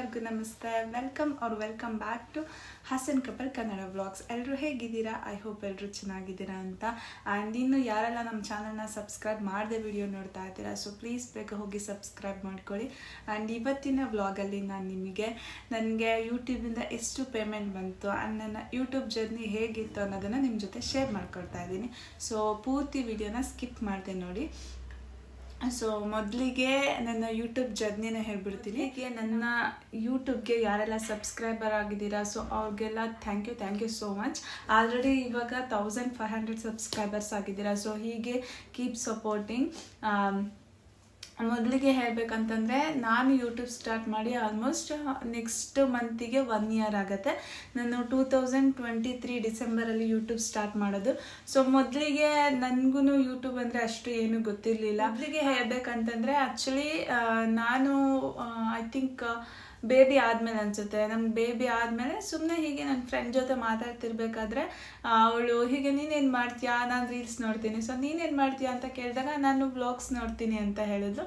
ಎಲ್ಲರಿಗೂ ನಮಸ್ತೆ. Welcome back to Hassan couple Kannada vlogs. ಎಲ್ಲರೂ ಹೇಗಿದ್ದೀರಾ? ಐ ಹೋಪ್ ಎಲ್ಲರೂ ಚೆನ್ನಾಗಿದ್ದೀರಾ ಅಂತ. ಆ್ಯಂಡ್ ಇನ್ನು ಯಾರೆಲ್ಲ ನಮ್ಮ ಚಾನಲ್ನ ಸಬ್ಸ್ಕ್ರೈಬ್ ಮಾಡದೆ ವಿಡಿಯೋ ನೋಡ್ತಾ ಇದ್ದೀರಾ, ಸೊ ಪ್ಲೀಸ್ ಬೇಗ ಹೋಗಿ ಸಬ್ಸ್ಕ್ರೈಬ್ ಮಾಡ್ಕೊಳ್ಳಿ. ಆ್ಯಂಡ್ ಇವತ್ತಿನ ವ್ಲಾಗಲ್ಲಿ ನಾನು ನನಗೆ ಯೂಟ್ಯೂಬಿಂದ ಎಷ್ಟು ಪೇಮೆಂಟ್ ಬಂತು ಆ್ಯಂಡ್ ನನ್ನ ಯೂಟ್ಯೂಬ್ ಜರ್ನಿ ಹೇಗಿತ್ತು ಅನ್ನೋದನ್ನು ನಿಮ್ಮ ಜೊತೆ ಶೇರ್ ಮಾಡ್ಕೊಳ್ತಾ ಇದ್ದೀನಿ. ಸೊ ಪೂರ್ತಿ ವಿಡಿಯೋನ ಸ್ಕಿಪ್ ಮಾಡಿದೆ ನೋಡಿ. ಸೊ ಮೊದಲಿಗೆ ನನ್ನ ಯೂಟ್ಯೂಬ್ ಜರ್ನಿನ ಹೇಳ್ಬಿಡ್ತೀನಿ. ನನ್ನ ಯೂಟ್ಯೂಬ್ಗೆ ಯಾರೆಲ್ಲ ಸಬ್ಸ್ಕ್ರೈಬರ್ ಆಗಿದ್ದೀರಾ, ಸೊ ಅವ್ರಿಗೆಲ್ಲ thank you so much. Already ಇವಾಗ 1500 ಸಬ್ಸ್ಕ್ರೈಬರ್ಸ್ ಆಗಿದ್ದೀರಾ. ಸೊ ಹೀಗೆ ಕೀಪ್ ಸಪೋರ್ಟಿಂಗ್. ಮೊದಲಿಗೆ ಹೇಳಬೇಕಂತಂದರೆ ನಾನು ಯೂಟ್ಯೂಬ್ ಸ್ಟಾರ್ಟ್ ಮಾಡಿ ಆಲ್ಮೋಸ್ಟ್ ನೆಕ್ಸ್ಟ್ ಮಂತಿಗೆ 1 ಇಯರ್ ಆಗುತ್ತೆ. ನಾನು 2023 ಡಿಸೆಂಬರಲ್ಲಿ ಯೂಟ್ಯೂಬ್ ಸ್ಟಾರ್ಟ್ ಮಾಡೋದು. ಸೊ ಮೊದಲಿಗೆ ನನಗೂ ಯೂಟ್ಯೂಬ್ ಅಂದರೆ ಅಷ್ಟು ಏನೂ ಗೊತ್ತಿರಲಿಲ್ಲ. ಮೊದಲಿಗೆ ಹೇಳಬೇಕಂತಂದರೆ ಆ್ಯಕ್ಚುಲಿ ನಾನು ಐ ಥಿಂಕ್ ಬೇಬಿ ಆದಮೇಲೆ ಅನಿಸುತ್ತೆ, ನಮ್ಗೆ ಬೇಬಿ ಆದಮೇಲೆ ಸುಮ್ಮನೆ ಹೀಗೆ ನನ್ನ ಫ್ರೆಂಡ್ ಜೊತೆ ಮಾತಾಡ್ತಿರ್ಬೇಕಾದ್ರೆ ಅವಳು ಹೀಗೆ ನೀನೇನು ಮಾಡ್ತೀಯಾ, ನಾನು ರೀಲ್ಸ್ ನೋಡ್ತೀನಿ, ಸೊ ನೀನೇನು ಮಾಡ್ತೀಯಾ ಅಂತ ಕೇಳಿದಾಗ ನಾನು ವ್ಲಾಗ್ಸ್ ನೋಡ್ತೀನಿ ಅಂತ ಹೇಳಿದ್ರು.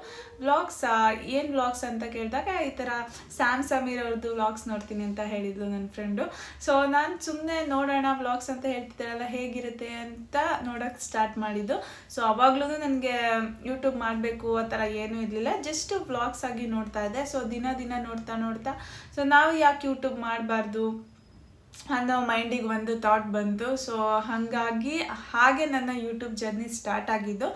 ಏನು ವ್ಲಾಗ್ಸ್ ಅಂತ ಕೇಳಿದಾಗ ಈ ಥರ ಸ್ಯಾಮ್ ಸಮೀರ್ ಅವ್ರದ್ದು ವ್ಲಾಗ್ಸ್ ನೋಡ್ತೀನಿ ಅಂತ ಹೇಳಿದ್ಲು ನನ್ನ ಫ್ರೆಂಡು. ಸೊ ನಾನು ಸುಮ್ಮನೆ ನೋಡೋಣ ವ್ಲಾಗ್ಸ್ ಅಂತ ಹೇಳ್ತಿದ್ದಾರಲ್ಲ ಹೇಗಿರುತ್ತೆ ಅಂತ ನೋಡೋಕ್ಕೆ ಸ್ಟಾರ್ಟ್ ಮಾಡಿದ್ದು. ಸೊ ಅವಾಗ್ಲೂ ನನಗೆ ಯೂಟ್ಯೂಬ್ ಮಾಡಬೇಕು ಆ ಥರ ಏನೂ ಇರಲಿಲ್ಲ, ಜಸ್ಟ್ ವ್ಲಾಗ್ಸ್ ಆಗಿ ನೋಡ್ತಾ ಇದ್ದೆ. ಸೊ ದಿನ ನೋಡ್ತಾ ಸೊ ನಾವು ಯಾಕೆ ಯೂಟ್ಯೂಬ್ ಮಾಡಬಾರ್ದು ಅನ್ನೋ ಮೈಂಡಿಗೆ ಒಂದು ಥಾಟ್ ಬಂತು. ಸೊ ಹಾಗೆ ನನ್ನ ಯೂಟ್ಯೂಬ್ ಜರ್ನಿ ಸ್ಟಾರ್ಟ್ ಆಗಿದ್ದು.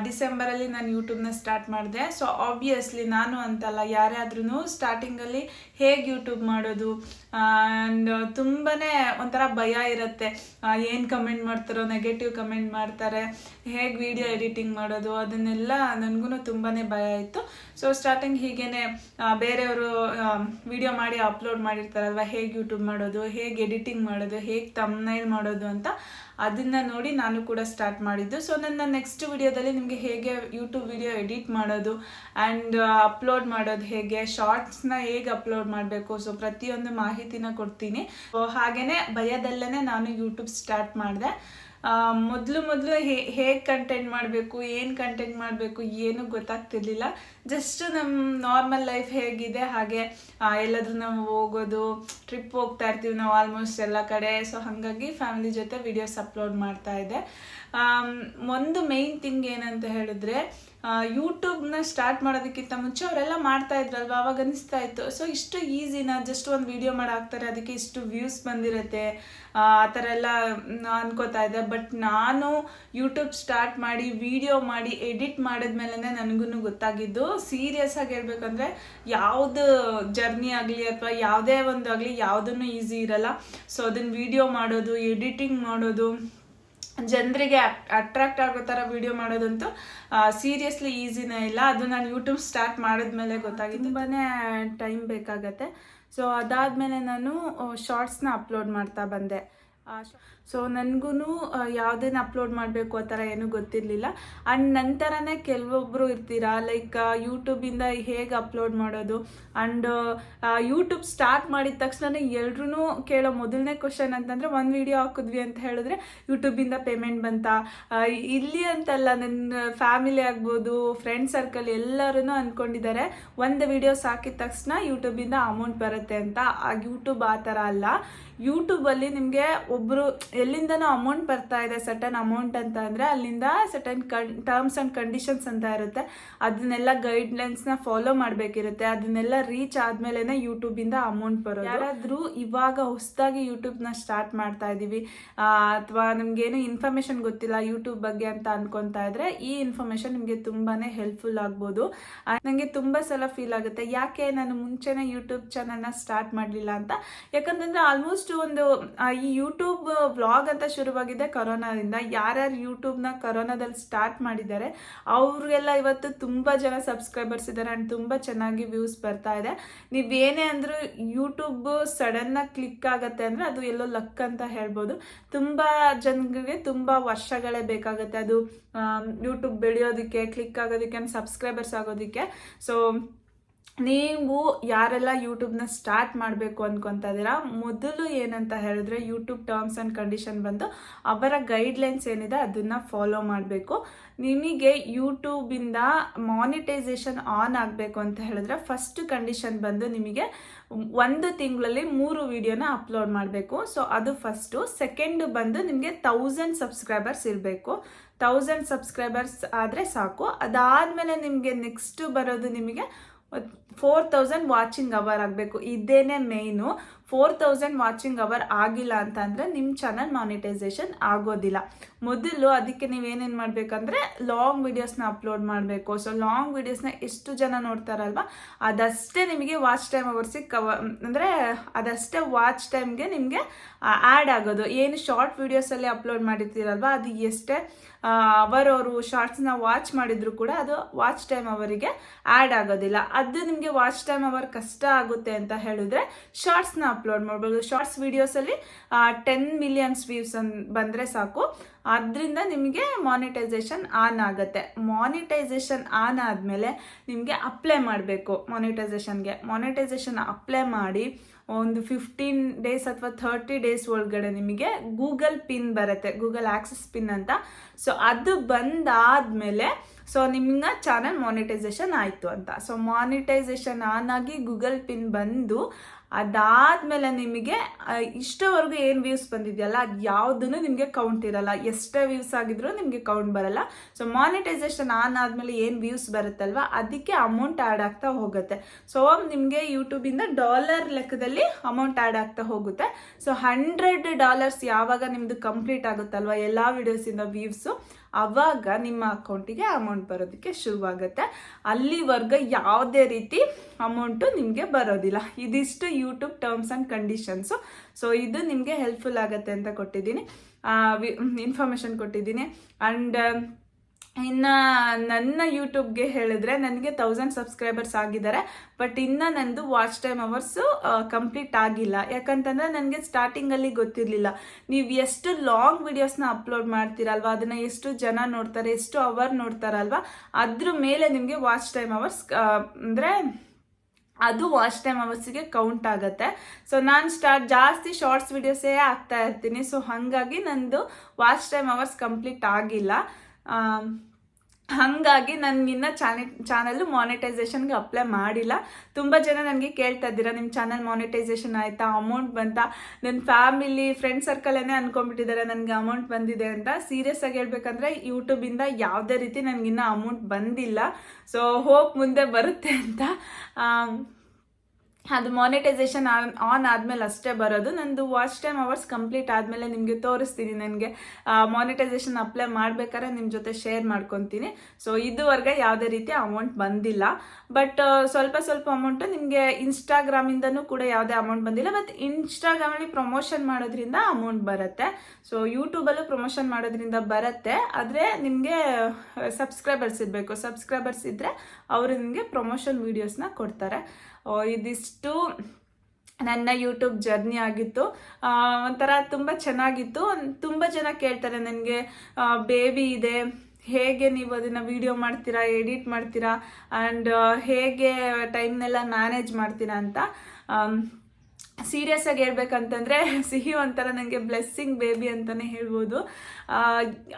ಡಿಸೆಂಬರಲ್ಲಿ ನಾನು ಯೂಟ್ಯೂಬ್ನ ಸ್ಟಾರ್ಟ್ ಮಾಡಿದೆ. ಸೊ ಆಬ್ವಿಯಸ್ಲಿ ನಾನು ಅಂತಲ್ಲ, ಯಾರಾದ್ರೂ ಸ್ಟಾರ್ಟಿಂಗಲ್ಲಿ ಹೇಗೆ ಯೂಟ್ಯೂಬ್ ಮಾಡೋದು ಆ್ಯಂಡ್ ತುಂಬಾ ಒಂಥರ ಭಯ ಇರುತ್ತೆ. ಏನು ಕಮೆಂಟ್ ಮಾಡ್ತಾರೋ, ನೆಗೆಟಿವ್ ಕಮೆಂಟ್ ಮಾಡ್ತಾರೆ, ಹೇಗೆ ವಿಡಿಯೋ ಎಡಿಟಿಂಗ್ ಮಾಡೋದು, ಅದನ್ನೆಲ್ಲ ನನಗೂ ತುಂಬಾ ಭಯ ಇತ್ತು. ಸೊ ಸ್ಟಾರ್ಟಿಂಗ್ ಹೀಗೇ ಬೇರೆಯವರು ವಿಡಿಯೋ ಮಾಡಿ ಅಪ್ಲೋಡ್ ಮಾಡಿರ್ತಾರಲ್ವ, ಹೇಗೆ ಯೂಟ್ಯೂಬ್ ಮಾಡೋದು, ಹೇಗೆ ಎಡಿಟಿಂಗ್ ಮಾಡೋದು, ಹೇಗೆ ಥಂಬ್ನೈಲ್ ಮಾಡೋದು ಅಂತ ಅದನ್ನು ನೋಡಿ ನಾನು ಕೂಡ ಸ್ಟಾರ್ಟ್ ಮಾಡಿದ್ದು. ಸೊ ನನ್ನ ನೆಕ್ಸ್ಟ್ ವಿಡಿಯೋದಲ್ಲಿ ನಿಮಗೆ ಹೇಗೆ ಯೂಟ್ಯೂಬ್ ವಿಡಿಯೋ ಎಡಿಟ್ ಮಾಡೋದು ಆ್ಯಂಡ್ ಅಪ್ಲೋಡ್ ಮಾಡೋದು, ಹೇಗೆ ಶಾರ್ಟ್ಸ್ನ ಹೇಗೆ ಅಪ್ಲೋಡ್ ಮಾಡಬೇಕು, ಸೊ ಪ್ರತಿಯೊಂದು ಮಾಹಿತಿನ ಕೊಡ್ತೀನಿ. ಸೊ ಹಾಗೆಯೇ ಭಯದಲ್ಲೇ ನಾನು ಯೂಟ್ಯೂಬ್ ಸ್ಟಾರ್ಟ್ ಮಾಡಿದೆ. ಮೊದಲು ಹೇಗೆ ಕಂಟೆಂಟ್ ಮಾಡಬೇಕು, ಏನು ಕಂಟೆಂಟ್ ಮಾಡಬೇಕು ಏನೂ ಗೊತ್ತಾಗ್ತಿರ್ಲಿಲ್ಲ. ಜಸ್ಟ್ ನಮ್ಮ ನಾರ್ಮಲ್ ಲೈಫ್ ಹೇಗಿದೆ ಹಾಗೆ ಎಲ್ಲಾದರೂ ನಾವು ಹೋಗೋದು, ಟ್ರಿಪ್ ಹೋಗ್ತಾ ಇರ್ತೀವಿ ನಾವು ಆಲ್ಮೋಸ್ಟ್ ಎಲ್ಲ ಕಡೆ. ಸೊ ಹಾಗಾಗಿ ಫ್ಯಾಮಿಲಿ ಜೊತೆ ವಿಡಿಯೋಸ್ ಅಪ್ಲೋಡ್ ಮಾಡ್ತಾ ಇದ್ದೆ. ಒಂದು ಮೇಯ್ನ್ ಥಿಂಗ್ ಏನಂತ ಹೇಳಿದ್ರೆ, ಯೂಟ್ಯೂಬ್ನ ಸ್ಟಾರ್ಟ್ ಮಾಡೋದಕ್ಕಿಂತ ಮುಂಚೆ ಅವರೆಲ್ಲ ಮಾಡ್ತಾ ಇದ್ರಲ್ವ, ಅವಾಗ ಅನಿಸ್ತಾ ಇತ್ತು ಸೊ ಇಷ್ಟು ಈಸಿನ, ಜಸ್ಟ್ ಒಂದು ವಿಡಿಯೋ ಮಾಡಾಕ್ತಾರೆ ಅದಕ್ಕೆ ಇಷ್ಟು ವ್ಯೂಸ್ ಬಂದಿರುತ್ತೆ ಆ ಥರ ಎಲ್ಲ ಅನ್ಕೋತಾ ಇದ್ದೆ. ಬಟ್ ನಾನು ಯೂಟ್ಯೂಬ್ ಸ್ಟಾರ್ಟ್ ಮಾಡಿ ವಿಡಿಯೋ ಮಾಡಿ ಎಡಿಟ್ ಮಾಡಿದ್ಮೇಲೆ ನನಗೂ ಗೊತ್ತಾಗಿದ್ದು, ಸೀರಿಯಸ್ ಆಗಿ ಹೇಳ್ಬೇಕಂದ್ರೆ ಯಾವುದು ಜರ್ನಿ ಆಗಲಿ ಅಥವಾ ಯಾವುದೇ ಒಂದು ಆಗಲಿ ಯಾವುದನ್ನು ಈಸಿ ಇರಲ್ಲ. ಸೊ ಅದನ್ನು ವಿಡಿಯೋ ಮಾಡೋದು, ಎಡಿಟಿಂಗ್ ಮಾಡೋದು, ಜನರಿಗೆ ಅಟ್ರಾಕ್ಟ್ ಆಗೋ ಥರ ವಿಡಿಯೋ ಮಾಡೋದಂತೂ ಸೀರಿಯಸ್ಲಿ ಈಸಿನೇ ಇಲ್ಲ. ಅದು ನಾನು ಯೂಟ್ಯೂಬ್ ಸ್ಟಾರ್ಟ್ ಮಾಡಿದ್ಮೇಲೆ ಗೊತ್ತಾಗಿದ್ದು. ತುಂಬಾ ಟೈಮ್ ಬೇಕಾಗತ್ತೆ. ಸೊ ಅದಾದಮೇಲೆ ನಾನು ಶಾರ್ಟ್ಸ್ನ ಅಪ್ಲೋಡ್ ಮಾಡ್ತಾ ಬಂದೆ. ಸೊ ನನಗೂ ಯಾವುದೇನು ಅಪ್ಲೋಡ್ ಮಾಡಬೇಕು ಆ ಥರ ಏನೂ ಗೊತ್ತಿರಲಿಲ್ಲ. ಆ್ಯಂಡ್ ನಂತರನೇ ಕೆಲವೊಬ್ಬರು ಇರ್ತೀರಾ ಲೈಕ್ ಯೂಟ್ಯೂಬಿಂದ ಹೇಗೆ ಅಪ್ಲೋಡ್ ಮಾಡೋದು. ಆ್ಯಂಡ್ ಯೂಟ್ಯೂಬ್ ಸ್ಟಾರ್ಟ್ ಮಾಡಿದ ತಕ್ಷಣ ಎಲ್ರೂ ಕೇಳೋ ಮೊದಲನೇ ಕ್ವಶನ್ ಅಂತಂದರೆ, ಒಂದು ವಿಡಿಯೋ ಹಾಕಿದ್ವಿ ಅಂತ ಹೇಳಿದ್ರೆ ಯೂಟ್ಯೂಬಿಂದ ಪೇಮೆಂಟ್ ಬಂತಾ? ಇಲ್ಲಿ ಅಂತಲ್ಲ, ನನ್ನ ಫ್ಯಾಮಿಲಿ ಆಗ್ಬೋದು, ಫ್ರೆಂಡ್ ಸರ್ಕಲ್ ಎಲ್ಲರೂ ಅಂದ್ಕೊಂಡಿದ್ದಾರೆ ಒಂದು ವಿಡಿಯೋಸ್ ಹಾಕಿದ ತಕ್ಷಣ ಯೂಟ್ಯೂಬಿಂದ ಅಮೌಂಟ್ ಬರುತ್ತೆ ಅಂತ. ಯೂಟ್ಯೂಬ್ ಆ ಥರ ಅಲ್ಲ. ಯೂಟ್ಯೂಬಲ್ಲಿ ನಿಮಗೆ ಒಬ್ಬರು ಎಲ್ಲಿಂದನೂ ಅಮೌಂಟ್ ಬರ್ತಾ ಇದೆ ಸಟನ್ ಅಮೌಂಟ್ ಅಂತ ಅಂದರೆ ಅಲ್ಲಿಂದ ಸಟನ್ ಟರ್ಮ್ಸ್ ಆ್ಯಂಡ್ ಕಂಡೀಷನ್ಸ್ ಅಂತ ಇರುತ್ತೆ. ಅದನ್ನೆಲ್ಲ ಗೈಡ್ಲೈನ್ಸ್ನ ಫಾಲೋ ಮಾಡಬೇಕಿರುತ್ತೆ. ಅದನ್ನೆಲ್ಲ ರೀಚ್ ಆದಮೇಲೆ ಯೂಟ್ಯೂಬಿಂದ ಅಮೌಂಟ್ ಬರೋದು. ಯಾರಾದರೂ ಇವಾಗ ಹೊಸದಾಗಿ ಯೂಟ್ಯೂಬ್ನ ಸ್ಟಾರ್ಟ್ ಮಾಡ್ತಾ ಇದ್ದೀವಿ ಅಥವಾ ನಮಗೇನು ಇನ್ಫಾರ್ಮೇಷನ್ ಗೊತ್ತಿಲ್ಲ ಯೂಟ್ಯೂಬ್ ಬಗ್ಗೆ ಅಂತ ಅನ್ಕೊತಾ ಇದ್ರೆ ಈ ಇನ್ಫಾರ್ಮೇಷನ್ ನಿಮಗೆ ತುಂಬಾ ಹೆಲ್ಪ್ಫುಲ್ ಆಗ್ಬೋದು. ನನಗೆ ತುಂಬ ಸಲ ಫೀಲ್ ಆಗುತ್ತೆ ಯಾಕೆ ನಾನು ಮುಂಚೆನೇ ಯೂಟ್ಯೂಬ್ ಚಾನಲ್ನ ಸ್ಟಾರ್ಟ್ ಮಾಡಲಿಲ್ಲ ಅಂತ. ಯಾಕಂತಂದರೆ ಆಲ್ಮೋಸ್ಟ್ ಈ ಯೂಟ್ಯೂಬ್ ವ್ಲಾಗ್ ಅಂತ ಶುರುವಾಗಿದೆ ಕೊರೋನಾದಿಂದ. ಯಾರ್ಯಾರು ಯೂಟ್ಯೂಬ್ನ ಕೊರೋನಾದಲ್ಲಿ ಸ್ಟಾರ್ಟ್ ಮಾಡಿದ್ದಾರೆ ಅವ್ರಿಗೆಲ್ಲ ಇವತ್ತು ತುಂಬ ಜನ ಸಬ್ಸ್ಕ್ರೈಬರ್ಸ್ ಇದ್ದಾರೆ ಆ್ಯಂಡ್ ತುಂಬ ಚೆನ್ನಾಗಿ ವ್ಯೂಸ್ ಬರ್ತಾ ಇದೆ. ನೀವೇನೇ ಅಂದರೂ ಯೂಟ್ಯೂಬ್ ಸಡನ್ನಾಗಿ ಕ್ಲಿಕ್ ಆಗುತ್ತೆ ಅಂದರೆ ಅದು ಎಲ್ಲೋ ಲಕ್ ಅಂತ ಹೇಳ್ಬೋದು. ತುಂಬ ಜನರಿಗೆ ತುಂಬ ವರ್ಷಗಳೇ ಬೇಕಾಗುತ್ತೆ ಅದು ಯೂಟ್ಯೂಬ್ ಬೆಳೆಯೋದಕ್ಕೆ, ಕ್ಲಿಕ್ ಆಗೋದಕ್ಕೆ, ಸಬ್ಸ್ಕ್ರೈಬರ್ಸ್ ಆಗೋದಕ್ಕೆ. ಸೊ ನೀವು ಯಾರೆಲ್ಲ ಯೂಟ್ಯೂಬ್ನ ಸ್ಟಾರ್ಟ್ ಮಾಡಬೇಕು ಅಂದ್ಕೊತಾ ಇದ್ದೀರಾ, ಮೊದಲು ಏನಂತ ಹೇಳಿದ್ರೆ ಯೂಟ್ಯೂಬ್ ಟರ್ಮ್ಸ್ ಆ್ಯಂಡ್ ಕಂಡೀಷನ್ ಬಂದು ಅವರ ಗೈಡ್ಲೈನ್ಸ್ ಏನಿದೆ ಅದನ್ನು ಫಾಲೋ ಮಾಡಬೇಕು. ನಿಮಗೆ ಯೂಟ್ಯೂಬಿಂದ ಮಾನಿಟೈಸೇಷನ್ ಆನ್ ಆಗಬೇಕು ಅಂತ ಹೇಳಿದ್ರೆ ಫಸ್ಟ್ ಕಂಡೀಷನ್ ಬಂದು ನಿಮಗೆ 1 ತಿಂಗಳಲ್ಲಿ 3 ವಿಡಿಯೋನ ಅಪ್ಲೋಡ್ ಮಾಡಬೇಕು. ಸೊ ಅದು ಫಸ್ಟು. ಸೆಕೆಂಡ್ ಬಂದು ನಿಮಗೆ 1000 ಸಬ್ಸ್ಕ್ರೈಬರ್ಸ್ ಇರಬೇಕು. 1000 ಸಬ್ಸ್ಕ್ರೈಬರ್ಸ್ ಆದರೆ ಸಾಕು. ಅದಾದಮೇಲೆ ನಿಮಗೆ ನೆಕ್ಸ್ಟ್ ಬರೋದು ನಿಮಗೆ 4000 ವಾಚಿಂಗ್ ಅವರ್ ಆಗಬೇಕು. ಇದೇನೇ ಮೇಯ್ನು. 4000 ವಾಚಿಂಗ್ ಅವರ್ ಆಗಿಲ್ಲ ಅಂತ ಅಂದರೆ ನಿಮ್ಮ ಚಾನಲ್ ಮಾನಿಟೈಸೇಷನ್ ಆಗೋದಿಲ್ಲ. ಮೊದಲು ಅದಕ್ಕೆ ನೀವೇನೇನು ಮಾಡಬೇಕಂದ್ರೆ ಲಾಂಗ್ ವೀಡಿಯೋಸ್ನ ಅಪ್ಲೋಡ್ ಮಾಡಬೇಕು. ಸೊ ಲಾಂಗ್ ವೀಡಿಯೋಸ್ನ ಎಷ್ಟು ಜನ ನೋಡ್ತಾರಲ್ವ ಅದಷ್ಟೇ ನಿಮಗೆ ವಾಚ್ ಟೈಮ್ ಅವರ್ಸಿಗೆ ಅಂದರೆ ಅದಷ್ಟೇ ವಾಚ್ ಟೈಮ್ಗೆ ನಿಮಗೆ ಆ್ಯಡ್ ಆಗೋದು. ಏನು ಶಾರ್ಟ್ ವೀಡಿಯೋಸಲ್ಲಿ ಅಪ್ಲೋಡ್ ಮಾಡಿರ್ತೀರಲ್ವ ಅದು ಎಷ್ಟೇ ಅವರು ಶಾರ್ಟ್ಸ್ನ ವಾಚ್ ಮಾಡಿದ್ರು ಕೂಡ ಅದು ವಾಚ್ ಟೈಮ್ ಅವರಿಗೆ ಆ್ಯಡ್ ಆಗೋದಿಲ್ಲ. ಅದು ನಿಮಗೆ ವಾಚ್ ಟೈಮ್ ಅವರ್ ಕಷ್ಟ ಆಗುತ್ತೆ ಅಂತ ಹೇಳಿದ್ರೆ ಶಾರ್ಟ್ಸ್ನ ಅಪ್ಲೋಡ್ ಮಾಡ್ಬೋದು. ಶಾರ್ಟ್ಸ್ ವಿಡಿಯೋಸಲ್ಲಿ 10 ಮಿಲಿಯನ್ಸ್ ವ್ಯೂಸ್ ಬಂದರೆ ಸಾಕು. ಅದರಿಂದ ನಿಮಗೆ ಮಾನಿಟೈಸೇಷನ್ ಆನ್ ಆಗುತ್ತೆ. ಮಾನಿಟೈಸೇಷನ್ ಆನ್ ಆದಮೇಲೆ ನಿಮಗೆ ಅಪ್ಲೈ ಮಾಡಬೇಕು. ಮಾನಿಟೈಸೇಷನ್ ಅಪ್ಲೈ ಮಾಡಿ ಒಂದು 15 ಡೇಸ್ ಅಥವಾ 30 ಡೇಸ್ ಒಳಗಡೆ ನಿಮಗೆ ಗೂಗಲ್ ಪಿನ್ ಬರುತ್ತೆ, ಗೂಗಲ್ ಆಕ್ಸೆಸ್ ಪಿನ್ ಅಂತ. ಸೊ ಅದು ಬಂದಾದಮೇಲೆ ಸೊ ನಿಮ್ಮ ಚಾನಲ್ ಮಾನಿಟೈಸೇಷನ್ ಆಯಿತು ಅಂತ. ಸೊ ಮಾನಿಟೈಸೇಷನ್ ಆನ್ ಆಗಿ ಗೂಗಲ್ ಪಿನ್ ಬಂದು ಅದಾದಮೇಲೆ ನಿಮಗೆ ಇಷ್ಟವರೆಗೂ ಏನು ವ್ಯೂಸ್ ಬಂದಿದೆಯಲ್ಲ ಅದು ಯಾವುದೂ ನಿಮಗೆ ಕೌಂಟ್ ಇರಲ್ಲ. ಎಷ್ಟೇ ವ್ಯೂಸ್ ಆಗಿದ್ರೂ ನಿಮಗೆ ಕೌಂಟ್ ಬರಲ್ಲ. ಸೊ ಮಾನಿಟೈಸೇಷನ್ ಆನ್ ಆದಮೇಲೆ ಏನು ವ್ಯೂಸ್ ಬರುತ್ತಲ್ವ ಅದಕ್ಕೆ ಅಮೌಂಟ್ ಆ್ಯಡ್ ಆಗ್ತಾ ಹೋಗುತ್ತೆ. ಸೊ ನಿಮಗೆ ಯೂಟ್ಯೂಬಿಂದ ಡಾಲರ್ ಲೆಕ್ಕದಲ್ಲಿ ಅಮೌಂಟ್ ಆ್ಯಡ್ ಆಗ್ತಾ ಹೋಗುತ್ತೆ. ಸೊ $100 ಯಾವಾಗ ನಿಮ್ಮದು ಕಂಪ್ಲೀಟ್ ಆಗುತ್ತಲ್ವ ಎಲ್ಲ ವೀಡಿಯೋಸಿಂದ ವ್ಯೂಸು, ಆವಾಗ ನಿಮ್ಮ ಅಕೌಂಟಿಗೆ ಅಮೌಂಟ್ ಬರೋದಕ್ಕೆ ಶುರುವಾಗುತ್ತೆ. ಅಲ್ಲಿವರೆಗೂ ಯಾವುದೇ ರೀತಿ ಅಮೌಂಟು ನಿಮಗೆ ಬರೋದಿಲ್ಲ. ಇದಿಷ್ಟು YouTube terms and conditions. So ಇದು ನಿಮಗೆ ಹೆಲ್ಪ್ಫುಲ್ ಆಗುತ್ತೆ ಅಂತ ಕೊಟ್ಟಿದ್ದೀನಿ, ಇನ್ಫಾರ್ಮೇಷನ್ ಕೊಟ್ಟಿದ್ದೀನಿ. ಆ್ಯಂಡ್ ಇನ್ನು ನನ್ನ ಯೂಟ್ಯೂಬ್ಗೆ ಹೇಳಿದ್ರೆ ನನಗೆ 1000 ಸಬ್ಸ್ಕ್ರೈಬರ್ಸ್ ಆಗಿದ್ದಾರೆ. ಬಟ್ ಇನ್ನು ನನ್ನದು ವಾಚ್ ಟೈಮ್ ಅವರ್ಸು ಕಂಪ್ಲೀಟ್ ಆಗಿಲ್ಲ. ಯಾಕಂತಂದರೆ ನನಗೆ ಸ್ಟಾರ್ಟಿಂಗಲ್ಲಿ ಗೊತ್ತಿರಲಿಲ್ಲ ನೀವು ಎಷ್ಟು ಲಾಂಗ್ ವಿಡಿಯೋಸ್ನ ಅಪ್ಲೋಡ್ ಮಾಡ್ತೀರಲ್ವ ಅದನ್ನು ಎಷ್ಟು ಜನ ನೋಡ್ತಾರೆ, ಎಷ್ಟು ಅವರ್ ನೋಡ್ತಾರಲ್ವ ಅದ್ರ ಮೇಲೆ ನಿಮಗೆ ವಾಚ್ ಟೈಮ್ ಅವರ್ಸ್ ಅಂದರೆ ಅದು ವಾಚ್ ಟೈಮ್ ಅವರ್ಸಿಗೆ ಕೌಂಟ್ ಆಗುತ್ತೆ. ಸೊ ನಾನು ಜಾಸ್ತಿ ಶಾರ್ಟ್ಸ್ ವಿಡಿಯೋಸೇ ಆಗ್ತಾ ಇರ್ತೀನಿ. ಸೊ ಹಾಗಾಗಿ ನಂದು ವಾಚ್ ಟೈಮ್ ಅವರ್ಸ್ ಕಂಪ್ಲೀಟ್ ಆಗಿಲ್ಲ. ಹಾಗಾಗಿ ನನಗಿನ್ನ ಚಾನಲ್ಲು ಮಾನಿಟೈಸೇಷನ್ಗೆ ಅಪ್ಲೈ ಮಾಡಿಲ್ಲ. ತುಂಬ ಜನ ನನಗೆ ಕೇಳ್ತಾ ಇದ್ದೀರಾ ನಿಮ್ಮ ಚಾನಲ್ ಮಾನಿಟೈಸೇಷನ್ ಆಯಿತಾ, ಅಮೌಂಟ್ ಬಂತಾ? ನನ್ನ ಫ್ಯಾಮಿಲಿ ಫ್ರೆಂಡ್ ಸರ್ಕಲೇ ಅಂದ್ಕೊಂಡ್ಬಿಟ್ಟಿದ್ದಾರೆ ನನಗೆ ಅಮೌಂಟ್ ಬಂದಿದೆ ಅಂತ. ಸೀರಿಯಸ್ ಆಗಿ ಹೇಳ್ಬೇಕಂದ್ರೆ ಯೂಟ್ಯೂಬಿಂದ ಯಾವುದೇ ರೀತಿ ನನಗಿನ್ನ ಅಮೌಂಟ್ ಬಂದಿಲ್ಲ. ಸೊ ಹೋಪ್ ಮುಂದೆ ಬರುತ್ತೆ ಅಂತ. ಅದು ಮಾನಿಟೈಸೇಷನ್ ಆನ್ ಆದಮೇಲೆ ಅಷ್ಟೇ ಬರೋದು. ನಂದು ವಾಚ್ ಟೈಮ್ ಅವರ್ಸ್ ಕಂಪ್ಲೀಟ್ ಆದಮೇಲೆ ನಿಮಗೆ ತೋರಿಸ್ತೀನಿ. ನನಗೆ ಮಾನಿಟೈಸೇಷನ್ ಅಪ್ಲೈ ಮಾಡಬೇಕಾದ್ರೆ ನಿಮ್ಮ ಜೊತೆ ಶೇರ್ ಮಾಡ್ಕೊತೀನಿ. ಸೊ ಇದುವರೆಗೆ ಯಾವುದೇ ರೀತಿ ಅಮೌಂಟ್ ಬಂದಿಲ್ಲ. ಬಟ್ ಸ್ವಲ್ಪ ಅಮೌಂಟು ನಿಮಗೆ ಇನ್ಸ್ಟಾಗ್ರಾಮಿಂದನೂ ಕೂಡ ಯಾವುದೇ ಅಮೌಂಟ್ ಬಂದಿಲ್ಲ. ಬಟ್ ಇನ್ಸ್ಟಾಗ್ರಾಮಲ್ಲಿ ಪ್ರಮೋಷನ್ ಮಾಡೋದ್ರಿಂದ ಅಮೌಂಟ್ ಬರುತ್ತೆ. ಸೊ ಯೂಟ್ಯೂಬಲ್ಲೂ ಪ್ರಮೋಷನ್ ಮಾಡೋದ್ರಿಂದ ಬರುತ್ತೆ. ಆದರೆ ನಿಮಗೆ ಸಬ್ಸ್ಕ್ರೈಬರ್ಸ್ ಇರಬೇಕು. ಸಬ್ಸ್ಕ್ರೈಬರ್ಸ್ ಇದ್ದರೆ ಅವರು ನಿಮಗೆ ಪ್ರಮೋಷನ್ ವೀಡಿಯೋಸ್ನ ಕೊಡ್ತಾರೆ. ಇದಿಷ್ಟು ನನ್ನ ಯೂಟ್ಯೂಬ್ ಜರ್ನಿ ಆಗಿತ್ತು. ಒಂಥರ ತುಂಬ ಚೆನ್ನಾಗಿತ್ತು. ತುಂಬ ಜನ ಕೇಳ್ತಾರೆ ನನಗೆ ಬೇಬಿ ಇದೆ, ಹೇಗೆ ನೀವು ಅದನ್ನು ವಿಡಿಯೋ ಮಾಡ್ತೀರಾ, ಎಡಿಟ್ ಮಾಡ್ತೀರಾ, ಆ್ಯಂಡ್ ಹೇಗೆ ಟೈಮ್ನೆಲ್ಲ ಮ್ಯಾನೇಜ್ ಮಾಡ್ತೀರಾ ಅಂತ. ಸೀರಿಯಸ್ ಆಗಿ ಹೇಳ್ಬೇಕಂತಂದರೆ ಸಿಹಿ ಒಂಥರ ನನಗೆ ಬ್ಲೆಸ್ಸಿಂಗ್ ಬೇಬಿ ಅಂತಲೇ ಹೇಳ್ಬೋದು.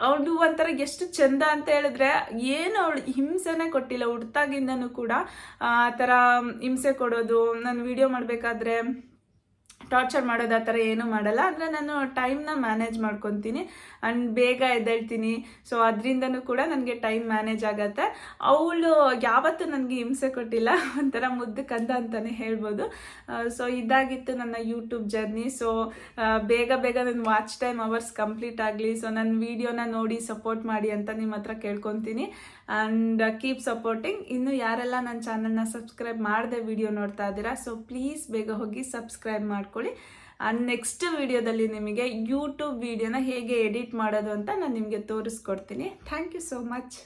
ಅವಳು ಒಂಥರ ಎಷ್ಟು ಚೆಂದ ಅಂತ ಹೇಳಿದ್ರೆ ಏನು ಅವಳು ಹಿಂಸೆನೇ ಕೊಟ್ಟಿಲ್ಲ. ಹುಟ್ಟಾಗಿಂದನೂ ಕೂಡ ಆ ಥರ ಹಿಂಸೆ ಕೊಡೋದು, ನಾನು ವಿಡಿಯೋ ಮಾಡಬೇಕಾದ್ರೆ ಟಾರ್ಚರ್ ಮಾಡೋದು ಆ ಥರ ಏನೂ ಮಾಡಲ್ಲ. ಅಂದರೆ ನಾನು ಟೈಮ್ನ ಮ್ಯಾನೇಜ್ ಮಾಡ್ಕೊತೀನಿ ಆ್ಯಂಡ್ ಬೇಗ ಎದ್ದೇಳ್ತೀನಿ. ಸೊ ಅದರಿಂದನೂ ಕೂಡ ನನಗೆ ಟೈಮ್ ಮ್ಯಾನೇಜ್ ಆಗುತ್ತೆ. ಅವಳು ಯಾವತ್ತೂ ನನಗೆ ಹಿಂಸೆ ಕೊಟ್ಟಿಲ್ಲ. ಒಂಥರ ಮುದ್ದು ಕಂದ ಅಂತಲೇ ಹೇಳ್ಬೋದು. ಸೊ ಇದಾಗಿತ್ತು ನನ್ನ ಯೂಟ್ಯೂಬ್ ಜರ್ನಿ. ಸೊ ಬೇಗ ನನ್ನ ವಾಚ್ ಟೈಮ್ ಅವರ್ಸ್ ಕಂಪ್ಲೀಟ್ ಆಗಲಿ. ಸೊ ನನ್ನ ವೀಡಿಯೋನ ನೋಡಿ ಸಪೋರ್ಟ್ ಮಾಡಿ ಅಂತ ನಿಮ್ಮ ಹತ್ರ ಕೇಳ್ಕೊತೀನಿ. And keep supporting. ಇನ್ನು ಯಾರೆಲ್ಲ ನನ್ನ ಚಾನಲ್ನ ಸಬ್ಸ್ಕ್ರೈಬ್ ಮಾಡದೆ ವಿಡಿಯೋ ನೋಡ್ತಾ ಇದ್ದೀರಾ, ಸೊ ಪ್ಲೀಸ್ ಬೇಗ ಹೋಗಿ ಸಬ್ಸ್ಕ್ರೈಬ್ ಮಾಡ್ಕೊಳ್ಳಿ. ಆ್ಯಂಡ್ ನೆಕ್ಸ್ಟ್ ವಿಡಿಯೋದಲ್ಲಿ ನಿಮಗೆ ಯೂಟ್ಯೂಬ್ ವಿಡಿಯೋನ ಹೇಗೆ ಎಡಿಟ್ ಮಾಡೋದು ಅಂತ ನಾನು ನಿಮಗೆ ತೋರಿಸ್ಕೊಡ್ತೀನಿ. Thank you so much.